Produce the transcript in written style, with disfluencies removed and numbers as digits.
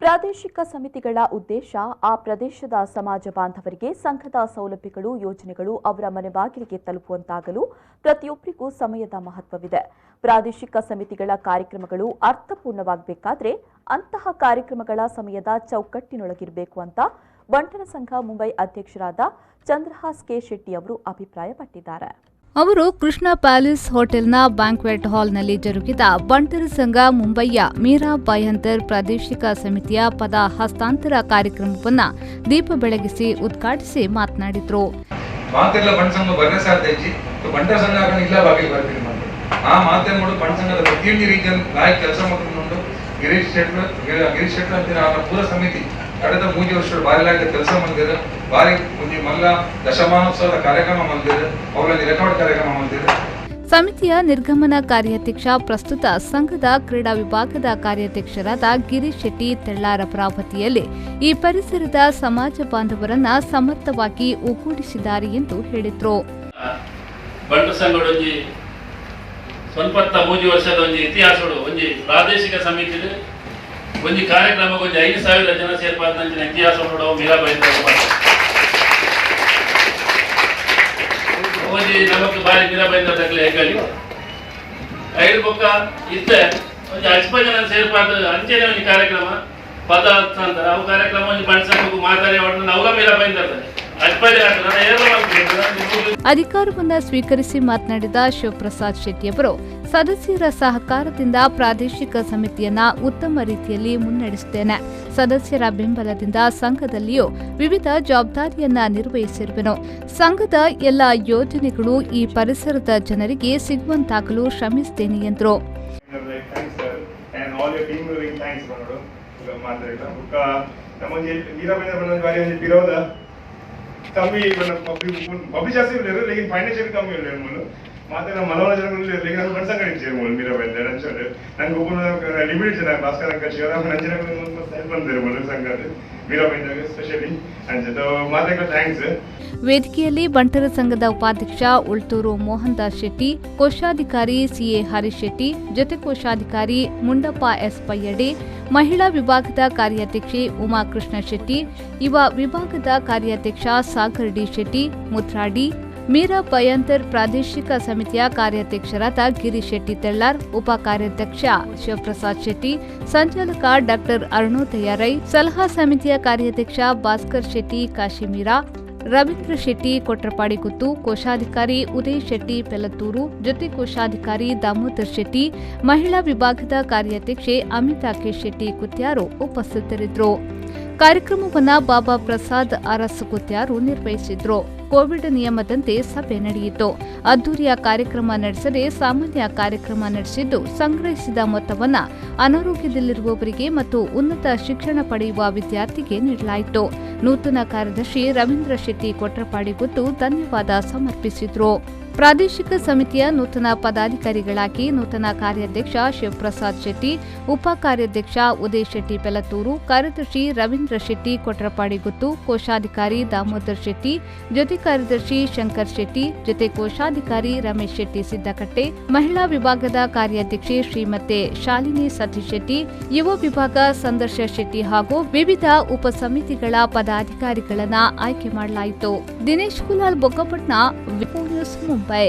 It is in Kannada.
ಪ್ರಾದೇಶಿಕ ಸಮಿತಿಗಳ ಉದ್ದೇಶ ಆ ಪ್ರದೇಶದ ಸಮಾಜ ಬಾಂಧವರಿಗೆ ಸಂಘದ ಸೌಲಭ್ಯಗಳು, ಯೋಜನೆಗಳು ಅವರ ಮನೆ ಬಾಗಿಲಿಗೆ ತಲುಪುವಂತಾಗಲು ಪ್ರತಿಯೊಬ್ಬರಿಗೂ ಸಮಯದ ಮಹತ್ವವಿದೆ. ಪ್ರಾದೇಶಿಕ ಸಮಿತಿಗಳ ಕಾರ್ಯಕ್ರಮಗಳು ಅರ್ಥಪೂರ್ಣವಾಗಬೇಕಾದ್ರೆ ಅಂತಹ ಕಾರ್ಯಕ್ರಮಗಳ ಸಮಯದ ಚೌಕಟ್ಟಿನೊಳಗಿರಬೇಕು ಅಂತ ಬಂಟರ ಸಂಘ ಮುಂಬೈ ಅಧ್ಯಕ್ಷರಾದ ಚಂದ್ರಹಾಸ್ ಕೆ ಶೆಟ್ಟಿ ಅವರು ಅಭಿಪ್ರಾಯಪಟ್ಟಿದ್ದಾರೆ. ಅವರು ಕೃಷ್ಣ ಪ್ಯಾಲೇಸ್ ಹೋಟೆಲ್ನ ಬ್ಯಾಂಕ್ವೆಟ್ ಹಾಲ್ನಲ್ಲಿ ಜರುಗಿದ ಬಂಟರ ಸಂಘ ಮುಂಬಯಿಯ ಮೀರಾ ಬಯಂತರ್ ಪ್ರಾದೇಶಿಕ ಸಮಿತಿಯ ಪದ ಹಸ್ತಾಂತರ ಕಾರ್ಯಕ್ರಮವನ್ನು ದೀಪ ಬೆಳಗಿಸಿ ಉದ್ಘಾಟಿಸಿ ಮಾತನಾಡಿದರು. ಗಿರೀಶ್ ಶೆಟ್ಟಿ ಅಂತ ಪೂರ ಸಮಿತಿ ಕಳೆದ 3 ವರ್ಷ ಬಾರಿಲಾಗ ಕೆಲಸ ಮಾಡಿದ್ರು. ಬಾರಿ ಮುಂಜಿ ಮಲ್ಲ ದಶಮಾನೋತ್ಸವದ ಕಾರ್ಯಕ್ರಮ ಮಾಡಿದ್ರು. ಅವರಲ್ಲಿ ರೆಕಾರ್ಡ್ ಕಾರ್ಯಕ್ರಮ ಮಾಡಿದ್ರು. ಸಮಿತಿಯ ನಿರ್ಗಮನ ಕಾರ್ಯಾಧ್ಯಕ್ಷ, ಪ್ರಸ್ತುತ ಸಂಘದ ಕ್ರೀಡಾ ವಿಭಾಗದ ಕಾರ್ಯಾಧ್ಯಕ್ಷರಾದ ಗಿರೀಶ್ ಶೆಟ್ಟಿ ತೆಳ್ಳಾರ ಅವಧಿಯಲ್ಲಿ ಈ ಪರಿಸರದ ಸಮಾಜ ಬಾಂಧವರನ್ನ ಸಮರ್ಥವಾಗಿ ಒಗ್ಗೂಡಿಸಿದ್ದಾರೆ ಎಂದು ಹೇಳಿದರು. ಸ್ವಲ್ಪ 3 ವರ್ಷದ ಇತಿಹಾಸ ಪ್ರಾದೇಶಿಕ ಸಮಿತಿ ಒಂದು ಕಾರ್ಯಕ್ರಮ 5,000 ಜನ ಸೇರ್ಪಾದ ಇತಿಹಾಸ ಮೀರಾಬಾಯಿ ನಮಗೆ ಬಾರಿ ಮೀರಾಬಾಯಿ ಹೇಳಿ 5 ಬೊಕ್ಕ ಇತ್ತೆ 10 ಜನ ಸೇರ್ಪಾದ ಅಂಚೆನೆ ಒಂದು ಕಾರ್ಯಕ್ರಮ ಪದ ಹಸ್ತಾಂತರ ಅವು ಕಾರ್ಯಕ್ರಮ ಬಣ್ಸಂಗು ಮಾತಾಡಿ ಅವರ ಮೀರಾಬಾಯಿ ಅಧಿಕಾರವನ್ನು ಸ್ವೀಕರಿಸಿ ಮಾತನಾಡಿದ ಶಿವಪ್ರಸಾದ್ ಶೆಟ್ಟಿ ಅವರು, ಸದಸ್ಯರ ಸಹಕಾರದಿಂದ ಪ್ರಾದೇಶಿಕ ಸಮಿತಿಯನ್ನ ಉತ್ತಮ ರೀತಿಯಲ್ಲಿ ಮುನ್ನಡೆಸುತ್ತೇನೆ. ಸದಸ್ಯರ ಬೆಂಬಲದಿಂದ ಸಂಘದಲ್ಲಿಯೂ ವಿವಿಧ ಜವಾಬ್ದಾರಿಯನ್ನ ನಿರ್ವಹಿಸಿರುವೆನು. ಸಂಘದ ಎಲ್ಲ ಯೋಜನೆಗಳು ಈ ಪರಿಸರದ ಜನರಿಗೆ ಸಿಗುವಂತಾಗಲು ಶ್ರಮಿಸುತ್ತೇನೆ ಎಂದರು. कमी पब्लिक जास्त लेकिन लेकिन फाइनेंशियल कमी होले माते ना मनोरंजन लेकिन बन संगणिंचे मीरा बंदर अंचले नंग ओपन लिमिट जನ ಭಾಸ್ಕರ್ ಅಂಕ ಶಿವರ ನಂಜನ ಹೆಲ್ಪ್ ಬಂದಿರು ಸಂಘದ मीरा बंदर ಸ್ಪೆಷಲಿ ಅಂಜೆ ಮಾತೆ ಥ್ಯಾಂಕ್ಸ್. ವೇದಿಕೆಯಲ್ಲಿ ಬಂಟರ ಸಂಘದ ಉಪಾಧ್ಯಕ್ಷ ಉಳ್ತೂರು ಮೋಹನ್ ದಾಸ್ ಶೆಟ್ಟಿ, ಕೋಶಾಧಿಕಾರಿ ಸಿಎ ಹರೀಶ್ ಶೆಟ್ಟಿ, ಜೊತೆ ಕೋಶಾಧಿಕಾರಿ ಮುಂಡಪ್ಪ ಎಸ್ ಪಯ್ಯಡೆ, ಮಹಿಳಾ ವಿಭಾಗದ ಕಾರ್ಯಾಧ್ಯಕ್ಷೆ ಉಮಾಕೃಷ್ಣ ಶೆಟ್ಟಿ, ಯುವ ವಿಭಾಗದ ಕಾರ್ಯಾಧ್ಯಕ್ಷ ಸಾಗರ್ ಡಿ ಶೆಟ್ಟಿ, ಮುತ್ರಾಡಿ, ಮೀರಾ ಬಯಂತರ್ ಪ್ರಾದೇಶಿಕ ಸಮಿತಿಯ ಕಾರ್ಯಾಧ್ಯಕ್ಷರಾದ ಗಿರೀಶ್ ಶೆಟ್ಟಿ ತೆಳ್ಳಾರ್, ಉಪ ಕಾರ್ಯಾಧ್ಯಕ್ಷ ಶಿವಪ್ರಸಾದ್ ಶೆಟ್ಟಿ, ಸಂಚಾಲಕ ಡಾ ಅರುಣೋದಯ ರೈ, ಸಲಹಾ ಸಮಿತಿಯ ಕಾರ್ಯಾಧ್ಯಕ್ಷ ಭಾಸ್ಕರ್ ಶೆಟ್ಟಿ ಕಾಶಿಮೀರಾ, ರವೀಂದ್ರ ಶೆಟ್ಟಿ ಕೊಟ್ರಪಾಡಿಗುತ್ತು, ಕೋಶಾಧಿಕಾರಿ ಉದಯ್ ಶೆಟ್ಟಿ ಪೆಲತ್ತೂರು, ಜೊತೆ ಕೋಶಾಧಿಕಾರಿ ದಾಮೋದರ್ ಶೆಟ್ಟಿ, ಮಹಿಳಾ ವಿಭಾಗದ ಕಾರ್ಯಾಧ್ಯಕ್ಷೆ ಅಮಿತಾ ಕೆ ಶೆಟ್ಟಿ ಕುತ್ಯಾರು ಉಪಸ್ಥಿತರಿದ್ದರು. ಕಾರ್ಯಕ್ರಮವನ್ನು ಬಾಬಾ ಪ್ರಸಾದ್ ಅರಸ್ ಕುತ್ಯಾರು ನಿರ್ವಹಿಸಿದ್ರು. ಕೋವಿಡ್ ನಿಯಮದಂತೆ ಸಭೆ ನಡೆಯಿತು. ಅದ್ದೂರಿಯ ಕಾರ್ಯಕ್ರಮ ನಡೆಸದೆ ಸಾಮಾನ್ಯ ಕಾರ್ಯಕ್ರಮ ನಡೆಸಿದ್ದು, ಸಂಗ್ರಹಿಸಿದ ಮೊತ್ತವನ್ನು ಅನಾರೋಗ್ಯದಲ್ಲಿರುವವರಿಗೆ ಮತ್ತು ಉನ್ನತ ಶಿಕ್ಷಣ ಪಡೆಯುವ ವಿದ್ಯಾರ್ಥಿಗೆ ನೀಡಲಾಯಿತು. ನೂತನ ಕಾರ್ಯದರ್ಶಿ ರವೀಂದ್ರ ಶೆಟ್ಟಿ ಕೊಟ್ರಪಾಡಿಗುತ್ತು ಧನ್ಯವಾದ ಸಮರ್ಪಿಸಿದರು. ಪ್ರಾದೇಶಿಕ ಸಮಿತಿಯ ನೂತನ ಪದಾಧಿಕಾರಿಗಳಾಗಿ ನೂತನ ಕಾರ್ಯಾಧ್ಯಕ್ಷ ಶಿವಪ್ರಸಾದ್ ಶೆಟ್ಟಿ, ಉಪ ಕಾರ್ಯಾಧ್ಯಕ್ಷ ಉದಯ್ ಶೆಟ್ಟಿ ಪೆಲತ್ತೂರು, ಕಾರ್ಯದರ್ಶಿ ರವೀಂದ್ರ ಶೆಟ್ಟಿ ಕೊಟ್ರಪಾಡಿಗುತ್ತು, ಕೋಶಾಧಿಕಾರಿ ದಾಮೋದರ್ ಶೆಟ್ಟಿ, ಜೊತೆ ಕಾರ್ಯದರ್ಶಿ ಶಂಕರ್ ಶೆಟ್ಟಿ, ಜೊತೆ ಕೋಶಾಧಿಕಾರಿ ರಮೇಶ್ ಶೆಟ್ಟಿ ಸಿದ್ದಕಟ್ಟೆ, ಮಹಿಳಾ ವಿಭಾಗದ ಕಾರ್ಯಾಧ್ಯಕ್ಷೆ ಶ್ರೀಮತಿ ಶಾಲಿನಿ ಸತೀಶ್ ಶೆಟ್ಟಿ, ಯುವ ವಿಭಾಗ ಸಂದರ್ಶ ಶೆಟ್ಟಿ ಹಾಗೂ ವಿವಿಧ ಉಪ ಸಮಿತಿಗಳ ಪದಾಧಿಕಾರಿಗಳನ್ನು ಆಯ್ಕೆ ಮಾಡಲಾಯಿತು. ದಿನೇಶ್ ಕುಲಾಲ್ ಬೊಕ್ಕಪಟ್ನ, ನ್ಯೂಸ್ ಮುಂಬೈ.